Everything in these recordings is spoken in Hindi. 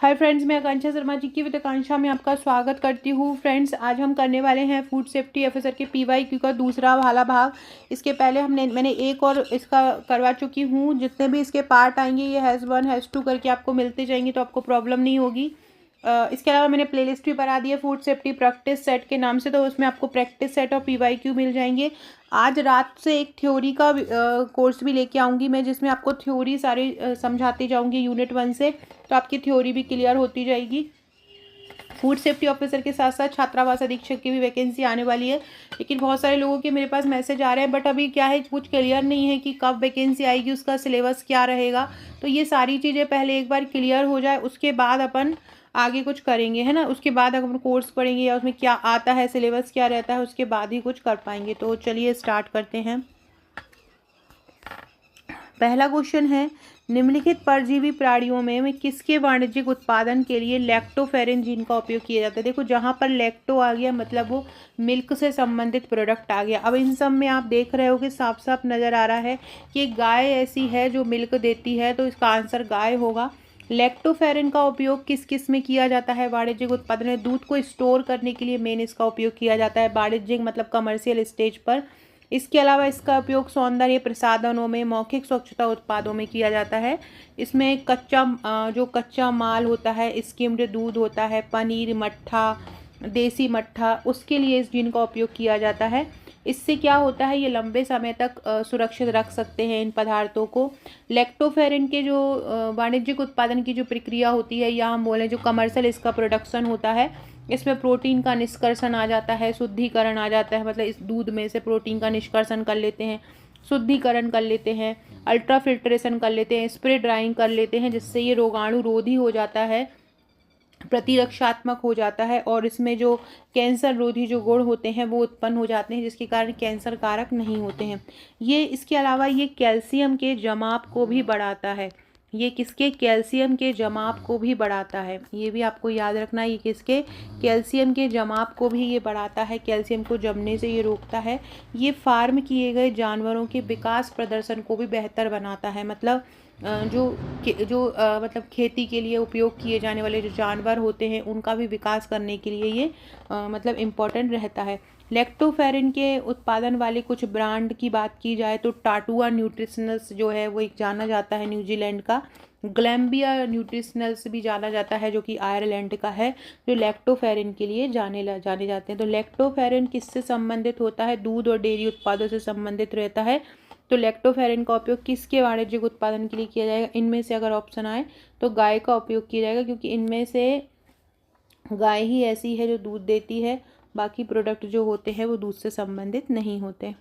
हाय फ्रेंड्स, मैं आकांक्षा शर्मा जी की विद आकांक्षा में आपका स्वागत करती हूँ। फ्रेंड्स, आज हम करने वाले हैं फूड सेफ्टी ऑफिसर के पीवाईक्यू का दूसरा वाला भाग। इसके पहले मैंने एक और इसका करवा चुकी हूँ। जितने भी इसके पार्ट आएंगे ये हैज़ 1 हैज़ 2 करके आपको मिलते जाएंगे, तो आपको प्रॉब्लम नहीं होगी। इसके अलावा मैंने प्लेलिस्ट भी बना दी है फूड सेफ्टी प्रैक्टिस सेट के नाम से, तो उसमें आपको प्रैक्टिस सेट और पीवाईक्यू मिल जाएंगे। आज रात से एक थ्योरी का कोर्स भी लेके आऊँगी मैं, जिसमें आपको थ्योरी सारी समझाती जाऊँगी यूनिट 1 से, तो आपकी थ्योरी भी क्लियर होती जाएगी। फूड सेफ्टी ऑफिसर के साथ साथ छात्रावास अधीक्षक की भी वैकेंसी आने वाली है, लेकिन बहुत सारे लोगों के मेरे पास मैसेज आ रहे हैं, बट अभी क्या है, कुछ क्लियर नहीं है कि कब वैकेंसी आएगी, उसका सिलेबस क्या रहेगा। तो ये सारी चीज़ें पहले एक बार क्लियर हो जाए, उसके बाद अपन आगे कुछ करेंगे, है ना। उसके बाद अगर अपन कोर्स पढ़ेंगे या उसमें क्या आता है, सिलेबस क्या रहता है, उसके बाद ही कुछ कर पाएंगे। तो चलिए स्टार्ट करते हैं। पहला क्वेश्चन है, निम्नलिखित परजीवी प्राणियों में किसके वाणिज्यिक उत्पादन के लिए लैक्टोफेरिन जीन का उपयोग किया जाता है। देखो, जहाँ पर लैक्टो आ गया मतलब वो मिल्क से संबंधित प्रोडक्ट आ गया। अब इन सब में आप देख रहे हो कि साफ साफ नज़र आ रहा है कि एक गाय ऐसी है जो मिल्क देती है, तो इसका आंसर गाय होगा। लैक्टोफेरिन का उपयोग किस किस में किया जाता है वाणिज्यिक उत्पादन में। दूध को स्टोर करने के लिए मेन इसका उपयोग किया जाता है, वाणिज्यिक मतलब कमर्शियल स्टेज पर। इसके अलावा इसका उपयोग सौंदर्य प्रसाधनों में, मौखिक स्वच्छता उत्पादों में किया जाता है। इसमें जो कच्चा माल होता है, स्किम्ड दूध होता है, पनीर, मट्ठा, देसी मट्ठा, उसके लिए इस जीन का उपयोग किया जाता है। इससे क्या होता है, ये लंबे समय तक सुरक्षित रख सकते हैं इन पदार्थों को। लैक्टोफेरिन के जो वाणिज्यिक उत्पादन की जो प्रक्रिया होती है, या हम बोलें जो कमर्शियल इसका प्रोडक्शन होता है, इसमें प्रोटीन का निष्कर्षण आ जाता है, शुद्धिकरण आ जाता है, मतलब इस दूध में से प्रोटीन का निष्कर्षण कर लेते हैं, शुद्धिकरण कर लेते हैं, अल्ट्रा फिल्ट्रेशन कर लेते हैं, स्प्रे ड्राइंग कर लेते हैं, जिससे ये रोगाणु रोधी हो जाता है, प्रतिरक्षात्मक हो जाता है, और इसमें जो कैंसर रोधी जो गुण होते हैं वो उत्पन्न हो जाते हैं, जिसके कारण कैंसर कारक नहीं होते हैं ये। इसके अलावा ये कैल्शियम के जमाव को भी बढ़ाता है। ये किसके, कैल्शियम के जमाव को भी बढ़ाता है। ये भी आपको याद रखना है, ये किसके, कैल्शियम के जमाव को भी ये बढ़ाता है, कैल्शियम को जमने से ये रोकता है। ये फार्म किए गए जानवरों के विकास प्रदर्शन को भी बेहतर बनाता है। मतलब मतलब खेती के लिए उपयोग किए जाने वाले जो जानवर होते हैं, उनका भी विकास करने के लिए ये मतलब इम्पोर्टेंट रहता है। लैक्टोफेरिन के उत्पादन वाले कुछ ब्रांड की बात की जाए तो टाटुआ न्यूट्रिशनल्स जो है वो एक जाना जाता है न्यूजीलैंड का। ग्लैम्बिया न्यूट्रिशनल्स भी जाना जाता है, जो कि आयरलैंड का है, जो लैक्टोफेरिन के लिए जाने जाते हैं। तो लैक्टोफेरिन किससे संबंधित होता है, दूध और डेयरी उत्पादों से संबंधित रहता है। तो लैक्टोफेरिन का उपयोग किसके वाणिज्यिक उत्पादन के लिए किया जाएगा, इनमें से अगर ऑप्शन आए तो गाय का उपयोग किया जाएगा, क्योंकि इनमें से गाय ही ऐसी है जो दूध देती है, बाकी प्रोडक्ट जो होते हैं वो दूध से संबंधित नहीं होते।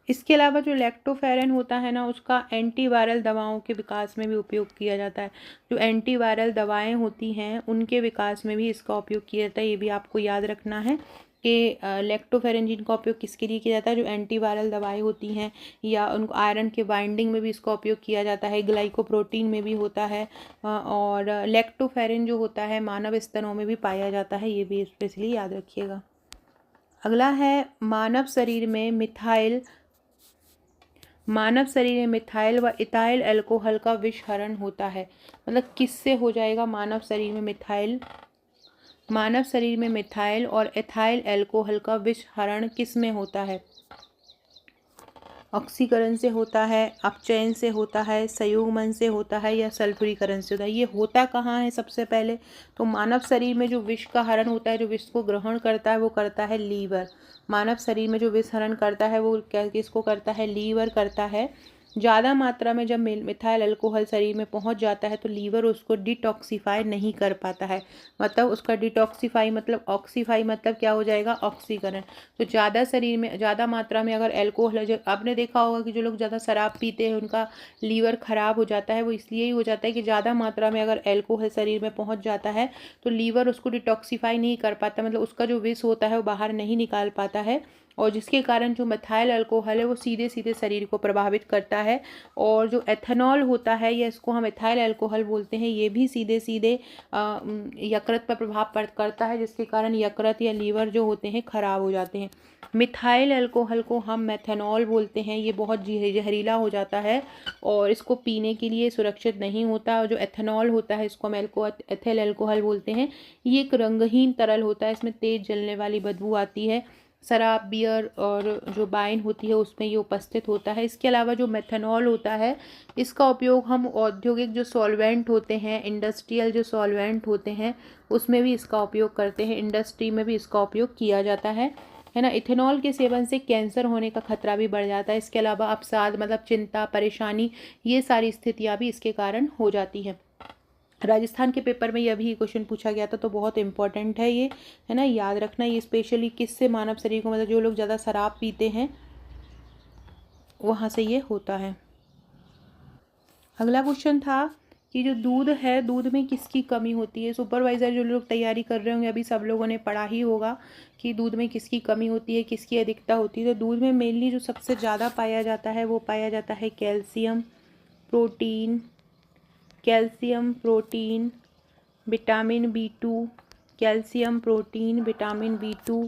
इसके अलावा जो लैक्टोफेरिन होता है ना, उसका एंटीवायरल दवाओं के विकास में भी उपयोग किया जाता है। जो एंटीवायरल दवाएं होती हैं उनके विकास में भी इसका उपयोग किया जाता है। ये भी आपको याद रखना है कि लैक्टोफेरिन जीन का उपयोग किसके लिए किया जाता है, जो एंटीवायरल दवाएं होती हैं, या उनको आयरन के बाइंडिंग में भी इसका उपयोग किया जाता है, ग्लाइकोप्रोटीन में भी होता है, और लैक्टोफेरिन जो होता है मानव स्तनों में भी पाया जाता है। ये भी स्पेशली याद रखिएगा। अगला है, मानव शरीर में मिथाइल व इथाइल अल्कोहल का विषहरण होता है। मतलब किससे हो जाएगा, मानव शरीर में मिथाइल और इथाइल अल्कोहल का विषहरण किस में होता है। ऑक्सीकरण से होता है, अपचयन से होता है, संयुग्मन से होता है, या सल्फ्यूरीकरण से होता है। ये होता कहाँ है, सबसे पहले तो मानव शरीर में जो विष का हरण होता है, जो विष को ग्रहण करता है वो करता है लीवर। मानव शरीर में जो विष हरण करता है वो किसको करता है, लीवर करता है। ज़्यादा मात्रा में जब मिथाइल अल्कोहल शरीर में पहुंच जाता है तो लीवर उसको डिटॉक्सिफाई नहीं कर पाता है। मतलब उसका डिटॉक्सिफाई मतलब ऑक्सीफाई मतलब क्या हो जाएगा, ऑक्सीकरण। तो ज़्यादा मात्रा में अगर अल्कोहल, जो आपने देखा होगा कि जो लोग ज़्यादा शराब पीते हैं उनका लीवर ख़राब हो जाता है, वो इसलिए ही हो जाता है कि ज़्यादा मात्रा में अगर अल्कोहल शरीर में पहुँच जाता है तो लीवर उसको डिटॉक्सिफाई नहीं कर पाता, मतलब उसका जो विष होता है वो बाहर नहीं निकाल पाता है, और जिसके कारण जो मिथाइल अल्कोहल है वो सीधे सीधे शरीर को प्रभावित करता है। और जो एथेनॉल होता है, या इसको हम इथाइल अल्कोहल बोलते हैं, ये भी सीधे सीधे यकृत पर प्रभाव करता है, जिसके कारण यकृत या लीवर जो होते हैं खराब हो जाते हैं। मिथाइल अल्कोहल को हम मेथनॉल बोलते हैं, ये बहुत जहरीला हो जाता है और इसको पीने के लिए सुरक्षित नहीं होता। और जो एथेनॉल होता है, इसको हम एथिल अल्कोहल बोलते हैं, ये एक रंगहीन तरल होता है, इसमें तेज जलने वाली बदबू आती है। शराब, बियर और जो वाइन होती है उसमें ये उपस्थित होता है। इसके अलावा जो मेथनॉल होता है, इसका उपयोग हम औद्योगिक जो सॉल्वेंट होते हैं, इंडस्ट्रियल जो सॉल्वेंट होते हैं, उसमें भी इसका उपयोग करते हैं, इंडस्ट्री में भी इसका उपयोग किया जाता है ना। इथेनॉल के सेवन से कैंसर होने का खतरा भी बढ़ जाता है। इसके अलावा अवसाद मतलब चिंता, परेशानी, ये सारी स्थितियाँ भी इसके कारण हो जाती हैं। राजस्थान के पेपर में यह भी क्वेश्चन पूछा गया था, तो बहुत इंपॉर्टेंट है ये, है ना, याद रखना। ये स्पेशली किससे मानव शरीर को, मतलब जो लोग ज़्यादा शराब पीते हैं वहाँ से ये होता है। अगला क्वेश्चन था कि जो दूध है, दूध में किसकी कमी होती है। सुपरवाइज़र जो लोग तैयारी कर रहे होंगे, अभी सब लोगों ने पढ़ा ही होगा कि दूध में किसकी कमी होती है, किसकी अधिकता होती है। तो दूध में मेनली जो सबसे ज़्यादा पाया जाता है वो पाया जाता है calcium, protein, vitamin B2, calcium, protein, vitamin B2,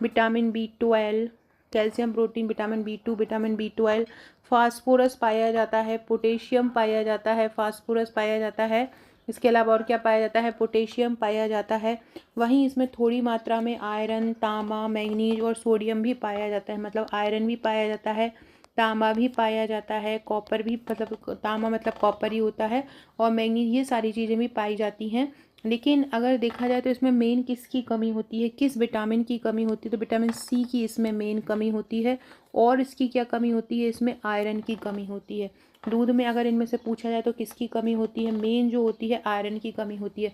vitamin B12, calcium, protein, vitamin B2, vitamin B12, phosphorus पाया जाता है, पोटेशियम पाया जाता है, फास्फोरस पाया जाता है। इसके अलावा और क्या पाया जाता है, पोटेशियम पाया जाता है। वहीं इसमें थोड़ी मात्रा में आयरन, तांबा, मैग्नीज और सोडियम भी पाया जाता है, मतलब आयरन भी पाया जाता है, तांबा भी पाया जाता है, कॉपर भी, मतलब तांबा मतलब कॉपर ही होता है, और मैग्नीज, ये सारी चीज़ें भी पाई जाती हैं। लेकिन अगर देखा जाए तो इसमें मेन किसकी कमी होती है, किस विटामिन की कमी होती है, तो विटामिन C की इसमें मेन कमी होती है। और इसकी क्या कमी होती है, इसमें आयरन की कमी होती है। दूध में अगर इनमें से पूछा जाए तो किसकी कमी होती है, मेन जो होती है आयरन की कमी होती है।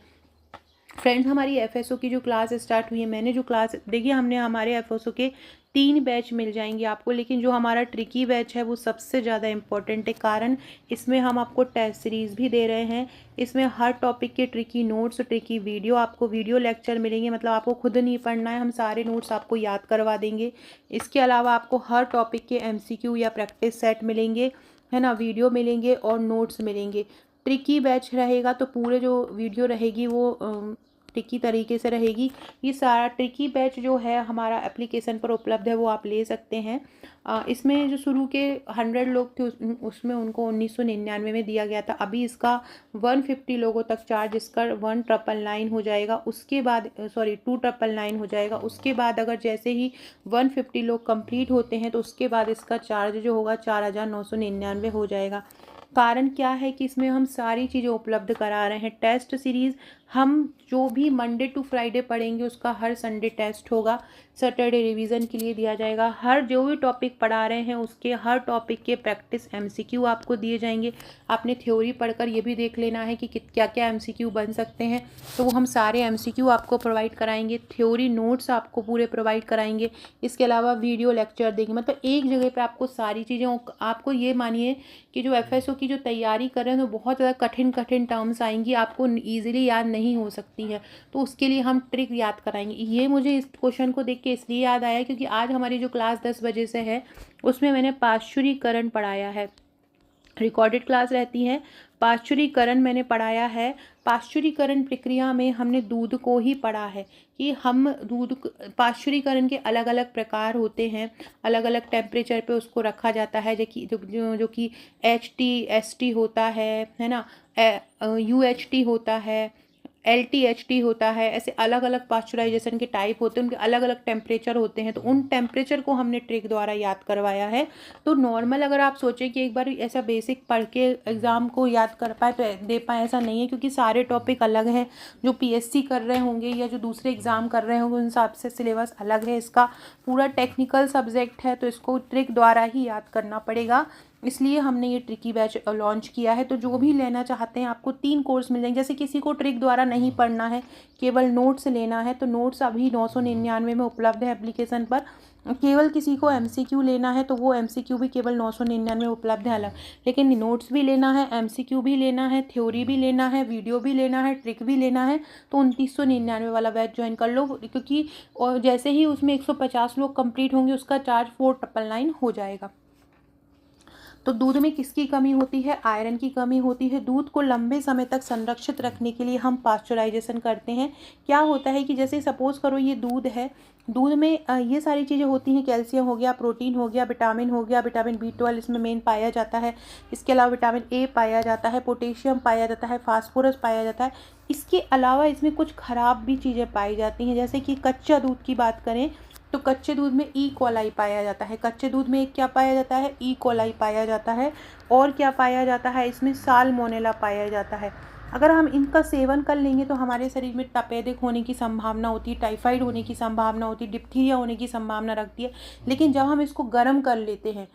फ्रेंड्स, हमारी FSO की जो क्लास स्टार्ट हुई है, मैंने जो क्लास देखिए, हमने हमारे FSO के 3 बैच मिल जाएंगे आपको, लेकिन जो हमारा ट्रिकी बैच है वो सबसे ज़्यादा इम्पोर्टेंट है, कारण इसमें हम आपको टेस्ट सीरीज़ भी दे रहे हैं। इसमें हर टॉपिक के ट्रिकी नोट्स, ट्रिकी वीडियो, आपको वीडियो लेक्चर मिलेंगे, मतलब आपको खुद नहीं पढ़ना है, हम सारे नोट्स आपको याद करवा देंगे। इसके अलावा आपको हर टॉपिक के MCQ या प्रैक्टिस सेट मिलेंगे, है ना, वीडियो मिलेंगे और नोट्स मिलेंगे। ट्रिकी बैच रहेगा तो पूरे जो वीडियो रहेगी वो ट्रिकी तरीके से रहेगी। ये सारा ट्रिकी बैच जो है हमारा एप्लीकेशन पर उपलब्ध है, वो आप ले सकते हैं। इसमें जो शुरू के 100 लोग थे उसमें उनको 1999 में दिया गया था। अभी इसका 150 लोगों तक चार्ज इसका 1999 हो जाएगा। उसके बाद 2999 हो जाएगा। उसके बाद अगर जैसे ही 150 लोग कंप्लीट होते हैं तो उसके बाद इसका चार्ज जो होगा 4999 हो जाएगा। कारण क्या है कि इसमें हम सारी चीज़ें उपलब्ध करा रहे हैं। टेस्ट सीरीज़ हम जो भी मंडे टू फ्राइडे पढ़ेंगे उसका हर संडे टेस्ट होगा, सैटरडे रिवीजन के लिए दिया जाएगा। हर जो भी टॉपिक पढ़ा रहे हैं उसके हर टॉपिक के प्रैक्टिस MCQ आपको दिए जाएंगे। आपने थ्योरी पढ़कर ये भी देख लेना है कि क्या क्या MCQ बन सकते हैं, तो वो हम सारे MCQ आपको प्रोवाइड कराएंगे। थ्योरी नोट्स आपको पूरे प्रोवाइड कराएंगे। इसके अलावा वीडियो लेक्चर देंगे, मतलब एक जगह पर आपको सारी चीज़ें। आपको ये मानिए कि जो FSO की जो तैयारी कर रहे हैं तो बहुत ज़्यादा कठिन कठिन टर्म्स आएंगी, आपको ईजिली याद नहीं हो सकती है, तो उसके लिए हम ट्रिक याद कराएंगे। ये मुझे इस क्वेश्चन को देख के इसलिए याद आया क्योंकि आज हमारी जो क्लास 10 बजे से है उसमें मैंने पाश्चुरीकरण पढ़ाया है, रिकॉर्डेड क्लास रहती है। पाश्चुरीकरण मैंने पढ़ाया है। पाश्चुरीकरण प्रक्रिया में हमने दूध को ही पढ़ा है कि हम पाश्चुरीकरण के अलग अलग प्रकार होते हैं, अलग अलग टेम्परेचर पे उसको रखा जाता है, जो कि HT ST होता है ना, UHT होता है, LTHT होता है। ऐसे अलग अलग पाश्चराइजेशन के टाइप होते हैं, उनके अलग अलग टेम्परेचर होते हैं, तो उन टेम्परेचर को हमने ट्रिक द्वारा याद करवाया है। तो नॉर्मल अगर आप सोचें कि एक बार ऐसा बेसिक पढ़ के एग्ज़ाम को याद कर पाए तो दे पाए, ऐसा नहीं है, क्योंकि सारे टॉपिक अलग हैं। जो PSC कर रहे होंगे या जो दूसरे एग्ज़ाम कर रहे होंगे उन हिसाब से सिलेबस अलग है। इसका पूरा टेक्निकल सब्जेक्ट है तो इसको ट्रिक द्वारा ही याद करना पड़ेगा। इसलिए हमने ये ट्रिकी बैच लॉन्च किया है। तो जो भी लेना चाहते हैं आपको 3 कोर्स मिल जाएंगे। जैसे किसी को ट्रिक द्वारा नहीं पढ़ना है, केवल नोट्स लेना है, तो नोट्स अभी 999 में उपलब्ध है एप्लीकेशन पर। केवल किसी को एमसीक्यू लेना है तो वो एमसीक्यू भी केवल 999 में उपलब्ध है अलग। लेकिन नोट्स भी लेना है, एमसीक्यू भी लेना है, थ्योरी भी लेना है, वीडियो भी लेना है, ट्रिक भी लेना है, तो 2999 वाला बैच ज्वाइन कर लो। क्योंकि और जैसे ही उसमें 150 लोग कंप्लीट होंगे उसका चार्ज 4999 हो जाएगा। तो दूध में किसकी कमी होती है? आयरन की कमी होती है। दूध को लंबे समय तक संरक्षित रखने के लिए हम पास्चराइजेशन करते हैं। क्या होता है कि जैसे सपोज़ करो ये दूध है, दूध में ये सारी चीज़ें होती हैं, कैल्शियम हो गया, प्रोटीन हो गया, विटामिन हो गया, विटामिन B12 इसमें मेन पाया जाता है। इसके अलावा विटामिन A पाया जाता है, पोटेशियम पाया जाता है, फास्फोरस पाया जाता है। इसके अलावा इसमें कुछ ख़राब भी चीज़ें पाई जाती हैं। जैसे कि कच्चा दूध की बात करें तो कच्चे दूध में ई कोलाई पाया जाता है। कच्चे दूध में क्या पाया जाता है? ई कोलाई पाया जाता है। और क्या पाया जाता है? इसमें साल्मोनेला पाया जाता है। अगर हम इनका सेवन कर लेंगे तो हमारे शरीर में तपेदिक होने की संभावना होती है, टाइफाइड होने की संभावना होती है, डिप्थीरिया होने की संभावना रखती है। लेकिन जब हम इसको गर्म कर लेते हैं,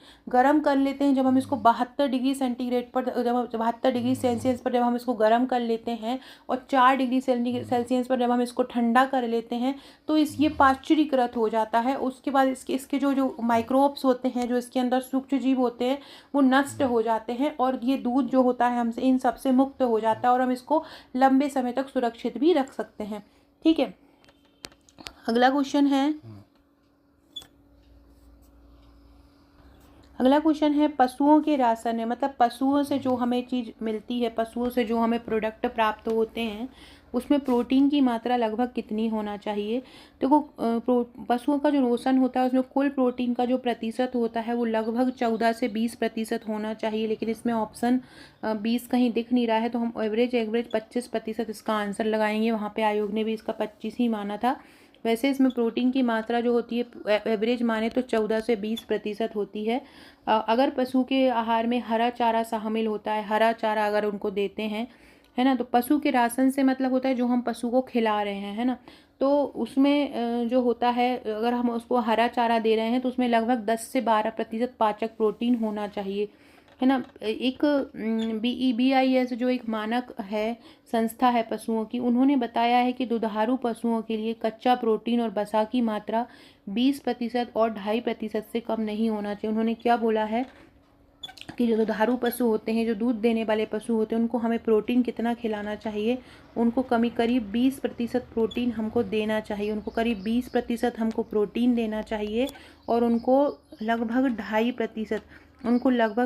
जब हम इसको 72 डिग्री सेंटीग्रेड पर, जब 72 डिग्री सेल्सियस पर जब हम इसको गर्म कर लेते हैं और 4 डिग्री सेल्सियस पर जब हम इसको ठंडा कर लेते हैं तो ये पाश्चुरीकृत हो जाता है। उसके बाद इसके जो माइक्रोब्स होते हैं, जो इसके अंदर सूक्ष्म जीव होते हैं, वो नष्ट हो जाते हैं और ये दूध जो होता है हमसे इन सब से मुक्त हो जाता है और हम इसको लंबे समय तक सुरक्षित भी रख सकते हैं। ठीक है, अगला क्वेश्चन है पशुओं के राशन में, मतलब पशुओं से जो हमें चीज़ मिलती है, पशुओं से जो हमें प्रोडक्ट प्राप्त होते हैं, उसमें प्रोटीन की मात्रा लगभग कितनी होना चाहिए? देखो पशुओं का जो रोशन होता है उसमें कुल प्रोटीन का जो प्रतिशत होता है वो लगभग 14 से 20% होना चाहिए। लेकिन इसमें ऑप्शन 20 कहीं दिख नहीं रहा है, तो हम एवरेज 25% इसका आंसर लगाएंगे। वहाँ पे आयोग ने भी इसका 25 ही माना था। वैसे इसमें प्रोटीन की मात्रा जो होती है एवरेज माने तो 14 से 20% होती है। अगर पशु के आहार में हरा चारा शामिल होता है, हरा चारा अगर उनको देते हैं, है ना, तो पशु के राशन से मतलब होता है जो हम पशु को खिला रहे हैं, है ना, तो उसमें जो होता है अगर हम उसको हरा चारा दे रहे हैं तो उसमें लगभग 10 से 12% पाचक प्रोटीन होना चाहिए, है ना। एक BIS जो एक मानक है, संस्था है पशुओं की, उन्होंने बताया है कि दुधारू पशुओं के लिए कच्चा प्रोटीन और वसा की मात्रा 20% और 2.5% से कम नहीं होना चाहिए। उन्होंने क्या बोला है कि जो दुधारू पशु होते हैं, जो दूध देने वाले पशु होते हैं, उनको हमें प्रोटीन कितना खिलाना चाहिए? उनको करीब 20% प्रोटीन हमको देना चाहिए। उनको करीब 20% हमको प्रोटीन देना चाहिए और उनको लगभग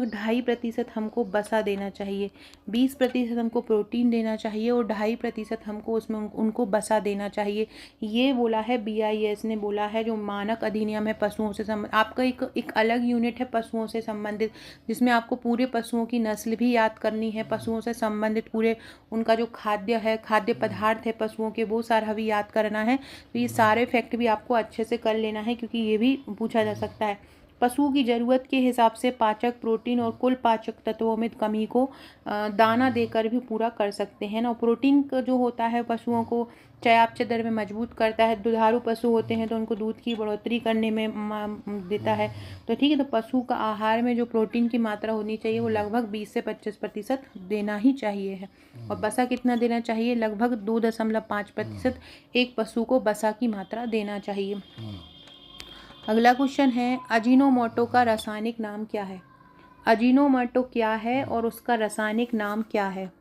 2.5% हमको वसा देना चाहिए। 20% हमको प्रोटीन देना चाहिए और 2.5% हमको उसमें उनको वसा देना चाहिए। ये बोला है BIS ने बोला है, जो मानक अधिनियम है पशुओं से संबंधित। आपका एक अलग यूनिट है पशुओं से संबंधित, जिसमें आपको पूरे पशुओं की नस्ल भी याद करनी है, पशुओं से संबंधित पूरे उनका जो खाद्य है, खाद्य पदार्थ है पशुओं के, वो सारा भी याद करना है। तो ये सारे फैक्ट भी आपको अच्छे से कर लेना है, क्योंकि ये भी पूछा जा सकता है। पशु की ज़रूरत के हिसाब से पाचक, प्रोटीन और कुल पाचक तत्वों में कमी को दाना देकर भी पूरा कर सकते हैं ना। प्रोटीन का जो होता है पशुओं को चयापचय दर में मजबूत करता है। दुधारू पशु होते हैं तो उनको दूध की बढ़ोतरी करने में देता है। तो ठीक है, तो पशु का आहार में जो प्रोटीन की मात्रा होनी चाहिए वो लगभग 20 से 25% देना ही चाहिए है। और वसा कितना देना चाहिए? लगभग 2.5% एक पशु को वसा की मात्रा देना चाहिए। अगला क्वेश्चन है, अजीनोमोटो का रासायनिक नाम क्या है? अजीनोमोटो क्या है और उसका रासायनिक नाम क्या है?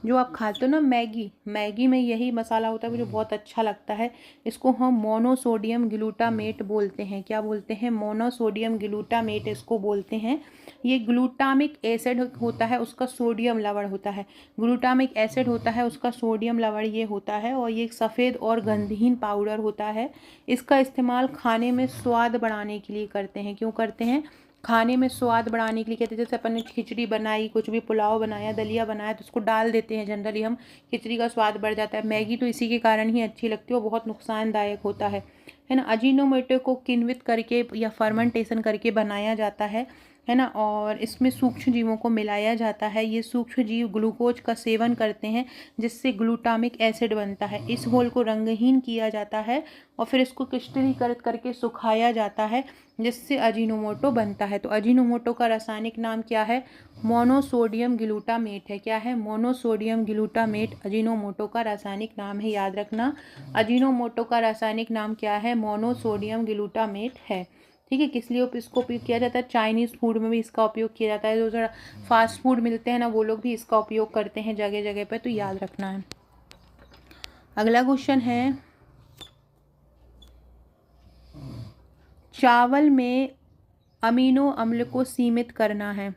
जो आप खाते हो ना मैगी में यही मसाला होता है जो बहुत अच्छा लगता है। इसको हम मोनोसोडियम ग्लूटामेट बोलते हैं। क्या बोलते हैं? मोनोसोडियम ग्लूटामेट इसको बोलते हैं। ये ग्लूटामिक एसिड होता है, उसका सोडियम लवण होता है। ग्लूटामिक एसिड होता है, उसका सोडियम लवण ये होता है। और ये एक सफ़ेद और गंधहीन पाउडर होता है। इसका इस्तेमाल खाने में स्वाद बढ़ाने के लिए करते हैं। क्यों करते हैं? खाने में स्वाद बढ़ाने के लिए कहते हैं। जैसे अपन ने खिचड़ी बनाई, कुछ भी पुलाव बनाया, दलिया बनाया, तो उसको डाल देते हैं जनरली हम, खिचड़ी का स्वाद बढ़ जाता है। मैगी तो इसी के कारण ही अच्छी लगती है और बहुत नुकसानदायक होता है ना। अजीनोमोटो को किण्वित करके या फर्मेंटेशन करके बनाया जाता है। है ना। और इसमें सूक्ष्म जीवों को मिलाया जाता है। ये सूक्ष्म जीव ग्लूकोज का सेवन करते हैं जिससे ग्लूटामिक एसिड बनता है। इस घोल को रंगहीन किया जाता है और फिर इसको क्रिस्टलीकृत करके सुखाया जाता है जिससे अजीनोमोटो बनता है। तो अजीनोमोटो का रासायनिक नाम क्या है? मोनोसोडियम ग्लूटामेट है। क्या है? मोनोसोडियम ग्लूटामेट अजीनोमोटो का रासायनिक नाम है, याद रखना। अजीनोमोटो का रासायनिक नाम क्या है? मोनोसोडियम ग्लूटामेट है। ठीक है। किस लिए इसको उपयोग किया जाता है? चाइनीज़ फूड में भी इसका उपयोग किया जाता है। जो ज़रा फास्ट फूड मिलते हैं ना, वो लोग भी इसका उपयोग करते हैं जगह जगह पे, तो याद रखना है। अगला क्वेश्चन है, चावल में अमीनो अम्ल को सीमित करना है।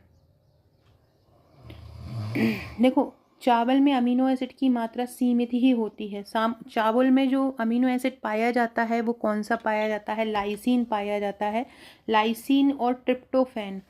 देखो, चावल में अमीनो एसिड की मात्रा सीमित ही होती है। चावल में जो अमीनो एसिड पाया जाता है वो कौन सा पाया जाता है? लाइसीन पाया जाता है। लाइसीन और ट्रिप्टोफैन,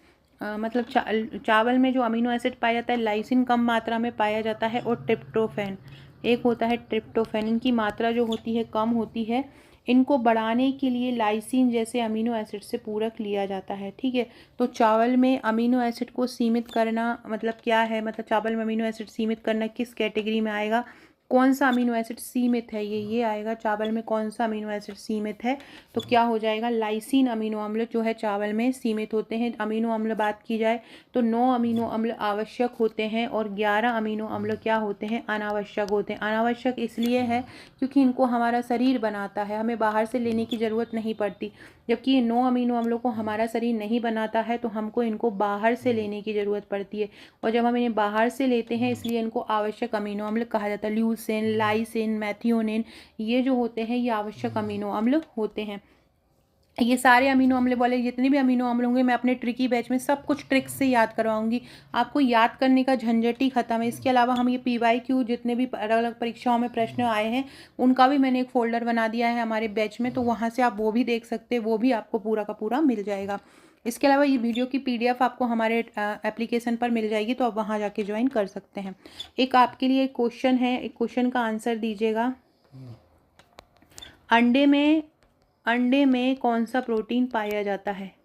मतलब चावल में जो अमीनो एसिड पाया जाता है लाइसीन कम मात्रा में पाया जाता है और ट्रिप्टोफैन एक होता है ट्रिप्टोफैन, इनकी मात्रा जो होती है कम होती है। इनको बढ़ाने के लिए लाइसीन जैसे अमीनो एसिड से पूरक लिया जाता है। ठीक है। तो चावल में अमीनो एसिड को सीमित करना मतलब क्या है? मतलब चावल में अमीनो एसिड सीमित करना किस कैटेगरी में आएगा? कौन सा अमीनो एसिड सीमित है? ये आएगा। चावल में कौन सा अमीनो एसिड सीमित है? तो क्या हो जाएगा? लाइसीन अमीनो अम्ल जो है चावल में सीमित होते हैं। अमीनो अम्ल बात की जाए तो 9 अमीनो अम्ल आवश्यक होते हैं और 11 अमीनो अम्ल क्या होते हैं? अनावश्यक होते हैं। अनावश्यक इसलिए है क्योंकि इनको हमारा शरीर बनाता है, हमें बाहर से लेने की ज़रूरत नहीं पड़ती। जबकि ये 9 अमीनो अम्लों को हमारा शरीर नहीं बनाता है तो हमको इनको बाहर से लेने की ज़रूरत पड़ती है। और जब हम इन्हें बाहर से लेते हैं इसलिए इनको आवश्यक अमीनो अम्ल कहा जाता है। ल्यूसिन, लाइसिन, मैथियोनिन, ये जो होते हैं ये आवश्यक अमीनो अम्ल होते हैं। ये सारे अमीनो अम्ल वाले जितने भी अमीनो अम्ल होंगे मैं अपने ट्रिकी बैच में सब कुछ ट्रिक्स से याद करवाऊंगी। आपको याद करने का झंझट ही खत्म है। इसके अलावा हम ये PYQ जितने भी अलग अलग परीक्षाओं में प्रश्न आए हैं उनका भी मैंने एक फ़ोल्डर बना दिया है हमारे बैच में, तो वहाँ से आप वो भी देख सकते हैं, वो भी आपको पूरा का पूरा मिल जाएगा। इसके अलावा ये वीडियो की PDF आपको हमारे एप्लीकेशन पर मिल जाएगी, तो आप वहाँ जाके ज्वाइन कर सकते हैं। एक आपके लिए क्वेश्चन है, एक क्वेश्चन का आंसर दीजिएगा। अंडे में कौन सा प्रोटीन पाया जाता है?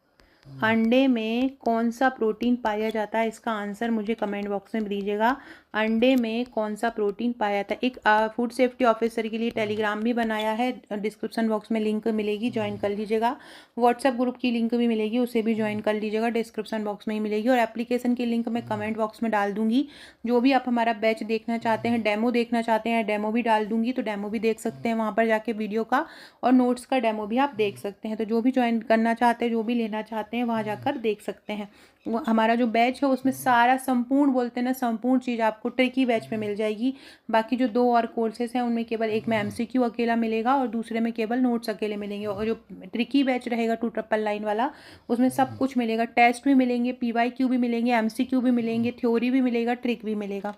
अंडे में कौन सा प्रोटीन पाया जाता है? इसका आंसर मुझे कमेंट बॉक्स में दीजिएगा। अंडे में कौन सा प्रोटीन पाया जाता है? एक फूड सेफ्टी ऑफिसर के लिए टेलीग्राम भी बनाया है, डिस्क्रिप्शन बॉक्स में लिंक मिलेगी, ज्वाइन कर लीजिएगा। व्हाट्सएप ग्रुप की लिंक भी मिलेगी, उसे भी ज्वाइन कर लीजिएगा, डिस्क्रिप्शन बॉक्स में ही मिलेगी। और एप्लीकेशन की लिंक मैं कमेंट बॉक्स में डाल दूंगी। जो भी आप हमारा बैच देखना चाहते हैं, डेमो देखना चाहते हैं, डेमो भी डाल दूंगी, तो डेमो भी देख सकते हैं वहाँ पर जाके वीडियो का, और नोट्स का डेमो भी आप देख सकते हैं। तो जो भी ज्वाइन करना चाहते हैं, जो भी लेना चाहते हैं, वहाँ जाकर देख सकते हैं। वो हमारा जो बैच है उसमें सारा संपूर्ण बोलते हैं ना, संपूर्ण चीज़ आपको ट्रिकी बैच में मिल जाएगी। बाकी जो 2 और कोर्सेज हैं उनमें केवल एक में MCQ अकेला मिलेगा और दूसरे में केवल नोट्स अकेले मिलेंगे। और जो ट्रिकी बैच रहेगा 299 वाला, उसमें सब कुछ मिलेगा। टेस्ट भी मिलेंगे, PYQ भी मिलेंगे, MCQ भी मिलेंगे, थ्योरी भी मिलेगा, ट्रिक भी मिलेगा।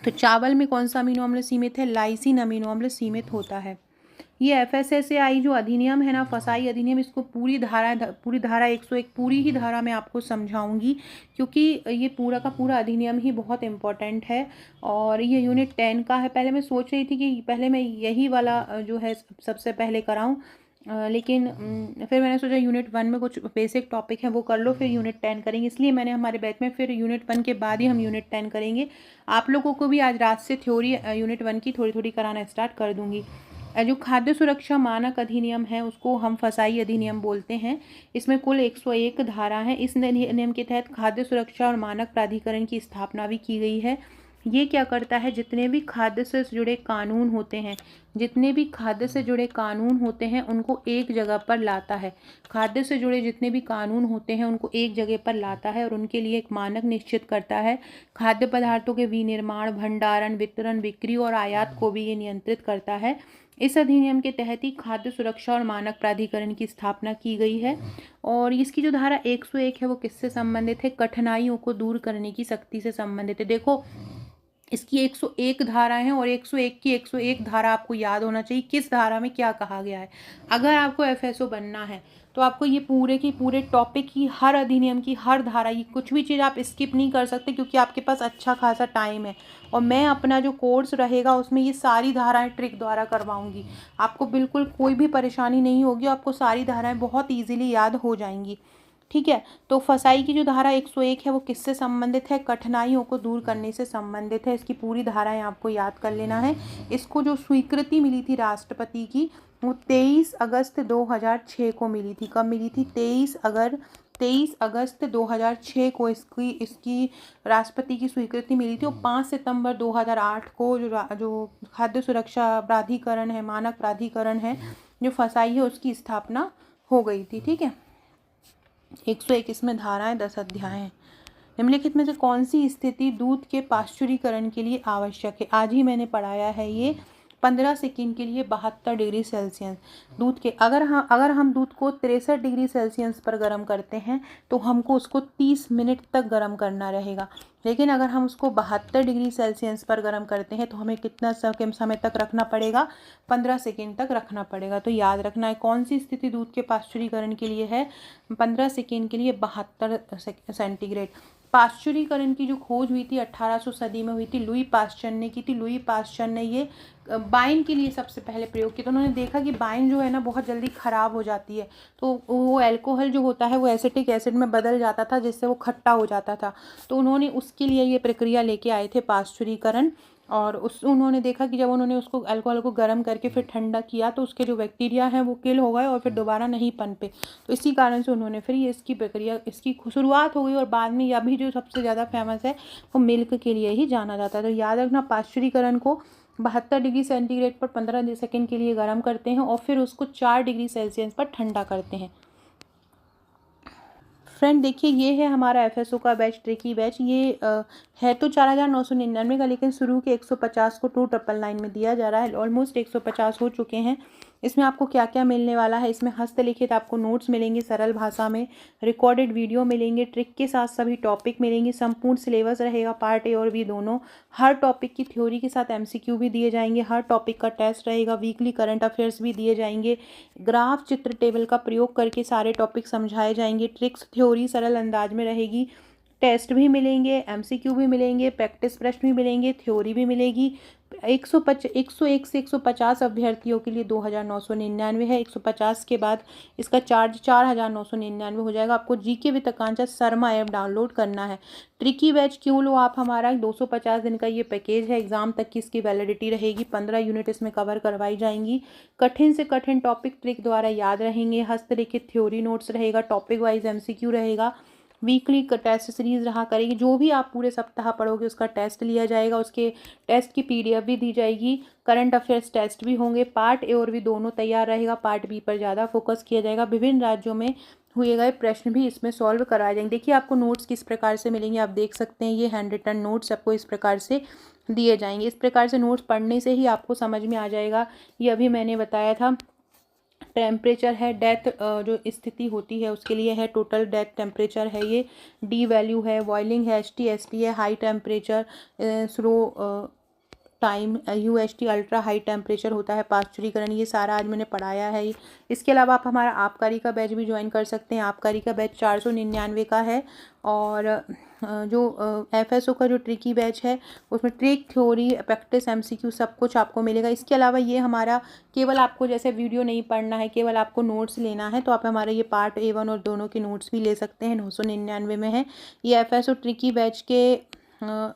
तो चावल में कौन सा अमीनो अम्ल सीमित है? लाइसिन अमीनो अम्ल सीमित होता है। ये FSSAI जो अधिनियम है ना, फसाई अधिनियम, इसको पूरी धारा 101 पूरी ही धारा मैं आपको समझाऊंगी, क्योंकि ये पूरा का पूरा अधिनियम ही बहुत इम्पोर्टेंट है। और ये यूनिट 10 का है। पहले मैं सोच रही थी कि पहले मैं यही वाला जो है सबसे पहले कराऊं, लेकिन फिर मैंने सोचा यूनिट 1 में कुछ बेसिक टॉपिक है वो कर लो, फिर यूनिट 10 करेंगे। इसलिए मैंने हमारे बैच में फिर यूनिट 1 के बाद ही हम यूनिट 10 करेंगे। आप लोगों को भी आज रात से थ्योरी यूनिट 1 की थोड़ी थोड़ी कराना स्टार्ट कर दूंगी। जो खाद्य सुरक्षा मानक अधिनियम है उसको हम फसाई अधिनियम बोलते हैं। इसमें कुल 101 धारा है। इस अधिनियम के तहत खाद्य सुरक्षा और मानक प्राधिकरण की स्थापना भी की गई है। ये क्या करता है? जितने भी खाद्य से जुड़े कानून होते हैं, उनको एक जगह पर लाता है। खाद्य से जुड़े जितने भी कानून होते हैं उनको एक जगह पर लाता है और उनके लिए एक मानक निश्चित करता है। खाद्य पदार्थों के विनिर्माण, भंडारण, वितरण, बिक्री और आयात को भी ये नियंत्रित करता है। इस अधिनियम के तहत ही खाद्य सुरक्षा और मानक प्राधिकरण की स्थापना की गई है। और इसकी जो धारा 101 है वो किससे संबंधित है? कठिनाइयों को दूर करने की शक्ति से संबंधित है। देखो, इसकी 101 धारा है और 101 की 101 धारा आपको याद होना चाहिए किस धारा में क्या कहा गया है। अगर आपको FSO बनना है तो आपको ये पूरे की पूरे टॉपिक की, हर अधिनियम की हर धारा, ये कुछ भी चीज़ आप स्किप नहीं कर सकते, क्योंकि आपके पास अच्छा खासा टाइम है। और मैं अपना जो कोर्स रहेगा उसमें ये सारी धाराएं ट्रिक द्वारा करवाऊंगी। आपको बिल्कुल कोई भी परेशानी नहीं होगी, आपको सारी धाराएं बहुत ईजिली याद हो जाएंगी। ठीक है। तो फसाई की जो धारा 101 है वो किससे संबंधित है? कठिनाइयों को दूर करने से संबंधित है। इसकी पूरी धाराएं आपको याद कर लेना है। इसको जो स्वीकृति मिली थी राष्ट्रपति की वो 23 अगस्त 2006 को मिली थी। कब मिली थी? 23 अगस्त 2006 को इसकी राष्ट्रपति की स्वीकृति मिली थी। और 5 सितंबर 2008 को जो खाद्य सुरक्षा प्राधिकरण है, मानक प्राधिकरण है जो फसाई है, उसकी स्थापना हो गई थी। ठीक है। 121 में धाराएं, 10 अध्याय हैं। निम्नलिखित में से कौन सी स्थिति दूध के पाश्चुरीकरण के लिए आवश्यक है? आज ही मैंने पढ़ाया है ये। 15 सेकंड के लिए 72 डिग्री सेल्सियस दूध के, अगर हम दूध को 63 डिग्री सेल्सियस पर गर्म करते हैं तो हमको उसको 30 मिनट तक गर्म करना रहेगा। लेकिन अगर हम उसको 72 डिग्री सेल्सियस पर गर्म करते हैं तो हमें कितना समय तक रखना पड़ेगा? 15 सेकेंड तक रखना पड़ेगा। तो याद रखना है कौन सी स्थिति दूध के पाश्चुरीकरण के लिए है? 15 सेकेंड के लिए 72 सेंटीग्रेड। पाश्चुरीकरण की जो खोज हुई थी 1800 सदी में हुई थी, लुई पाश्चर ने की थी। लुई पाश्चर ने ये वाइन के लिए सबसे पहले प्रयोग किया। तो उन्होंने देखा कि वाइन जो है ना बहुत जल्दी ख़राब हो जाती है, तो वो अल्कोहल जो होता है वो एसिटिक एसिड में बदल जाता था, जिससे वो खट्टा हो जाता था। तो उन्होंने उसके लिए ये प्रक्रिया लेके आए थे, पाश्चुरीकरण। और उन्होंने देखा कि जब उन्होंने उसको अल्कोहल को गर्म करके फिर ठंडा किया तो उसके जो बैक्टीरिया हैं वो किल हो गए और फिर दोबारा नहीं पनपे। तो इसी कारण से उन्होंने फिर ये इसकी प्रक्रिया, इसकी शुरुआत हो गई। और बाद में अभी जो सबसे ज़्यादा फेमस है वो मिल्क के लिए ही जाना जाता है। तो याद रखना, पाश्चुरीकरण को 72 डिग्री सेंटीग्रेड पर 15 सेकेंड के लिए गर्म करते हैं और फिर उसको 4 डिग्री सेल्सियस पर ठंडा करते हैं। फ्रेंड देखिए, ये है हमारा एफएसओ का बैच, ट्रिकी बैच। ये है तो 4999 का, लेकिन शुरू के 150 को 2999 में दिया जा रहा है। ऑलमोस्ट 150 हो चुके हैं। इसमें आपको क्या क्या मिलने वाला है? इसमें हस्तलिखित आपको नोट्स मिलेंगे सरल भाषा में, रिकॉर्डेड वीडियो मिलेंगे, ट्रिक के साथ सभी टॉपिक मिलेंगे, संपूर्ण सिलेबस रहेगा पार्ट ए और बी दोनों। हर टॉपिक की थ्योरी के साथ एमसीक्यू भी दिए जाएंगे, हर टॉपिक का टेस्ट रहेगा, वीकली करंट अफेयर्स भी दिए जाएंगे, ग्राफ चित्र टेबल का प्रयोग करके सारे टॉपिक समझाए जाएंगे, ट्रिक्स थ्योरी सरल अंदाज में रहेगी, टेस्ट भी मिलेंगे, एमसीक्यू भी मिलेंगे, प्रैक्टिस प्रश्न भी मिलेंगे, थ्योरी भी मिलेगी। 101 से 150 अभ्यर्थियों के लिए 2999 है। 150 के बाद इसका चार्ज 4999 हो जाएगा। आपको GK with Akanksha Sharma app download करना है। ट्रिकी बैच क्यों लो आप? हमारा 250 दिन का ये पैकेज है। एग्जाम तक की इसकी वैलिडिटी रहेगी। 15 यूनिट इसमें कवर करवाई जाएंगी। कठिन से कठिन टॉपिक ट्रिक द्वारा याद रहेंगे। हस्तलिखित थ्योरी नोट्स रहेगा, टॉपिक वाइज एमसीक्यू रहेगा, वीकली टेस्ट सीरीज रहा करेगी। जो भी आप पूरे सप्ताह पढ़ोगे उसका टेस्ट लिया जाएगा, उसके टेस्ट की पीडीएफ भी दी जाएगी, करंट अफेयर्स टेस्ट भी होंगे। पार्ट ए और बी दोनों तैयार रहेगा, पार्ट बी पर ज़्यादा फोकस किया जाएगा। विभिन्न राज्यों में हुए गए प्रश्न भी इसमें सॉल्व कराए जाएंगे। देखिए आपको नोट्स किस प्रकार से मिलेंगे, आप देख सकते हैं। ये हैंड रिटन नोट्स आपको इस प्रकार से दिए जाएंगे। इस प्रकार से नोट्स पढ़ने से ही आपको समझ में आ जाएगा। ये अभी मैंने बताया था, टेम्परेचर है, डेथ जो स्थिति होती है उसके लिए है, टोटल डेथ टेम्परेचर है, ये डी वैल्यू है, बॉइलिंग है, HTST है, high temperature, slow time, UHT ultra high temperature होता है, पाश्चुरीकरण, ये सारा आज मैंने पढ़ाया है। इसके अलावा आप हमारा आबकारी का बैच भी ज्वाइन कर सकते हैं। आबकारी का बैच 499 का है। और जो एफएसओ का जो ट्रिकी बैच है उसमें ट्रिक, थ्योरी, प्रैक्टिस, एमसीक्यू सब कुछ आपको मिलेगा। इसके अलावा ये हमारा केवल आपको जैसे वीडियो नहीं पढ़ना है, केवल आपको नोट्स लेना है तो आप हमारे ये पार्ट A1 और दोनों के नोट्स भी ले सकते हैं। 999 में है ये एफएसओ ट्रिकी बैच के।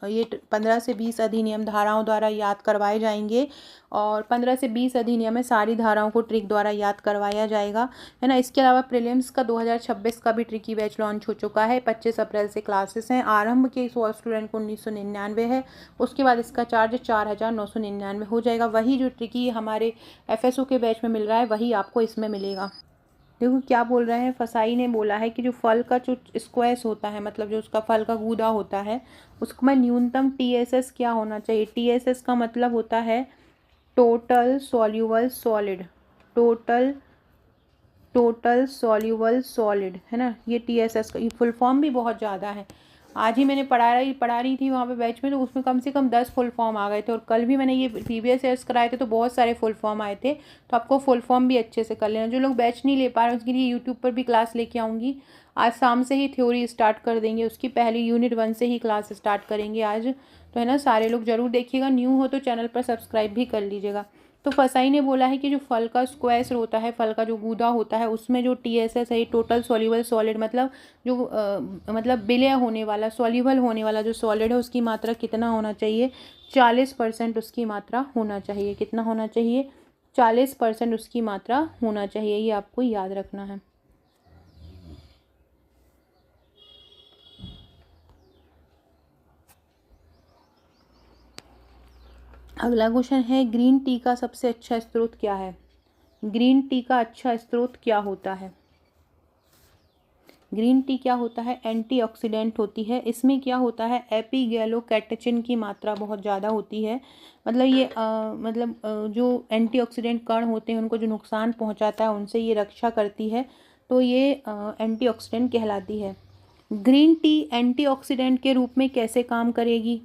ये 15 से 20 अधिनियम धाराओं द्वारा याद करवाए जाएंगे और 15 से 20 अधिनियम में सारी धाराओं को ट्रिक द्वारा याद करवाया जाएगा, है ना। इसके अलावा प्रीलिम्स का 2026 का भी ट्रिकी बैच लॉन्च हो चुका है। 25 अप्रैल से क्लासेस हैं। आरंभ के 100 स्टूडेंट को 1999 है। उसके बाद इसका चार्ज 4999 हो जाएगा। वही जो ट्रिकी हमारे एफएसओ के बैच में मिल रहा है वही आपको इसमें मिलेगा। देखो क्या बोल रहे हैं, फसाई ने बोला है कि जो फल का जो स्क्वैश होता है, मतलब जो उसका फल का गूदा होता है, उसमें न्यूनतम TSS क्या होना चाहिए? TSS का मतलब होता है total soluble solid, total soluble solid, है ना। ये TSS का फुल फॉर्म भी बहुत ज़्यादा है। आज ही मैंने पढ़ा रही थी वहाँ पे बैच में, तो उसमें कम से कम 10 फुल फॉर्म आ गए थे। और कल भी मैंने ये प्रीवियस ईयर्स कराए थे तो बहुत सारे फुल फॉर्म आए थे। तो आपको फुल फॉर्म भी अच्छे से कर लेना। जो लोग बैच नहीं ले पा रहे हैं उसके लिए यूट्यूब पर भी क्लास लेके आऊँगी। आज शाम से ही थ्योरी स्टार्ट कर देंगे, उसकी पहली यूनिट 1 से ही क्लास स्टार्ट करेंगे आज। तो है ना, सारे लोग ज़रूर देखिएगा। न्यू हो तो चैनल पर सब्सक्राइब भी कर लीजिएगा। तो फसाई ने बोला है कि जो फल का स्क्वैश होता है, फल का जो गूदा होता है, उसमें जो TSS है, टोटल सॉल्युबल सॉलिड, मतलब जो मतलब विलय होने वाला, सॉल्युबल होने वाला जो सॉलिड है उसकी मात्रा कितना होना चाहिए, 40% उसकी मात्रा होना चाहिए। कितना होना चाहिए, 40% उसकी मात्रा होना चाहिए, ये आपको याद रखना है। अगला क्वेश्चन है, ग्रीन टी का सबसे अच्छा स्रोत क्या है। ग्रीन टी का अच्छा स्रोत क्या होता है। ग्रीन टी क्या होता है, एंटीऑक्सीडेंट होती है। इसमें क्या होता है, एपिगैलोकैटेचिन की मात्रा बहुत ज़्यादा होती है। मतलब ये जो एंटीऑक्सीडेंट कण होते हैं उनको जो नुकसान पहुंचाता है उनसे ये रक्षा करती है, तो ये एंटीऑक्सीडेंट कहलाती है। ग्रीन टी एंटीऑक्सीडेंट के रूप में कैसे काम करेगी,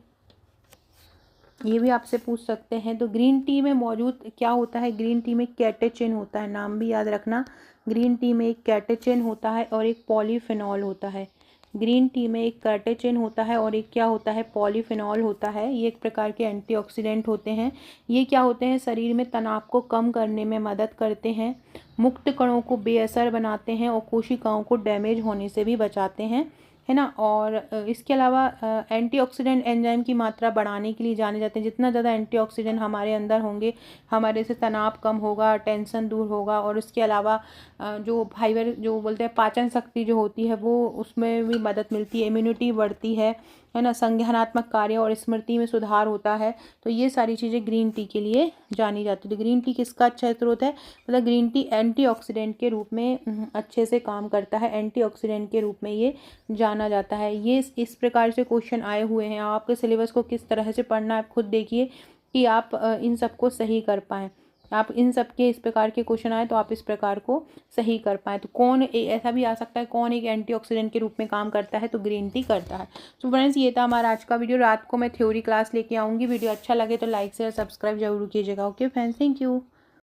ये भी आपसे पूछ सकते हैं। तो ग्रीन टी में मौजूद क्या होता है, ग्रीन टी में कैटेचिन होता है, नाम भी याद रखना। ग्रीन टी में एक कैटेचिन होता है और एक पॉलीफेनॉल होता है। ग्रीन टी में एक कैटेचिन होता है और एक क्या होता है, पॉलीफेनॉल होता है। ये एक प्रकार के एंटीऑक्सीडेंट होते हैं। ये क्या होते हैं, शरीर में तनाव को कम करने में मदद करते हैं, मुक्त कणों को बेअसर बनाते हैं और कोशिकाओं को डैमेज होने से भी बचाते हैं, है ना। और इसके अलावा एंटीऑक्सीडेंट एंजाइम की मात्रा बढ़ाने के लिए जाने जाते हैं। जितना ज़्यादा एंटीऑक्सीडेंट हमारे अंदर होंगे, हमारे से तनाव कम होगा, टेंशन दूर होगा, और उसके अलावा जो फाइबर जो बोलते हैं पाचन शक्ति जो होती है वो उसमें भी मदद मिलती है, इम्यूनिटी बढ़ती है ना, संज्ञानात्मक कार्य और स्मृति में सुधार होता है। तो ये सारी चीज़ें ग्रीन टी के लिए जानी जाती है। तो ग्रीन टी किसका अच्छा स्रोत है, मतलब ग्रीन टी एंटीऑक्सीडेंट के रूप में अच्छे से काम करता है, एंटीऑक्सीडेंट के रूप में ये जाना जाता है। ये इस प्रकार से क्वेश्चन आए हुए हैं। आपके सिलेबस को किस तरह से पढ़ना है आप खुद देखिए कि आप इन सबको सही कर पाएँ। आप इन सब के इस प्रकार के क्वेश्चन आए तो आप इस प्रकार को सही कर पाएँ। तो कौन ऐसा भी आ सकता है, कौन एक एंटीऑक्सीडेंट के रूप में काम करता है, तो ग्रीन टी करता है। तो फ्रेंड्स ये था हमारा आज का वीडियो। रात को मैं थ्योरी क्लास लेके आऊँगी। वीडियो अच्छा लगे तो लाइक शेयर सब्सक्राइब जरूर कीजिएगा। Okay friends, thank you.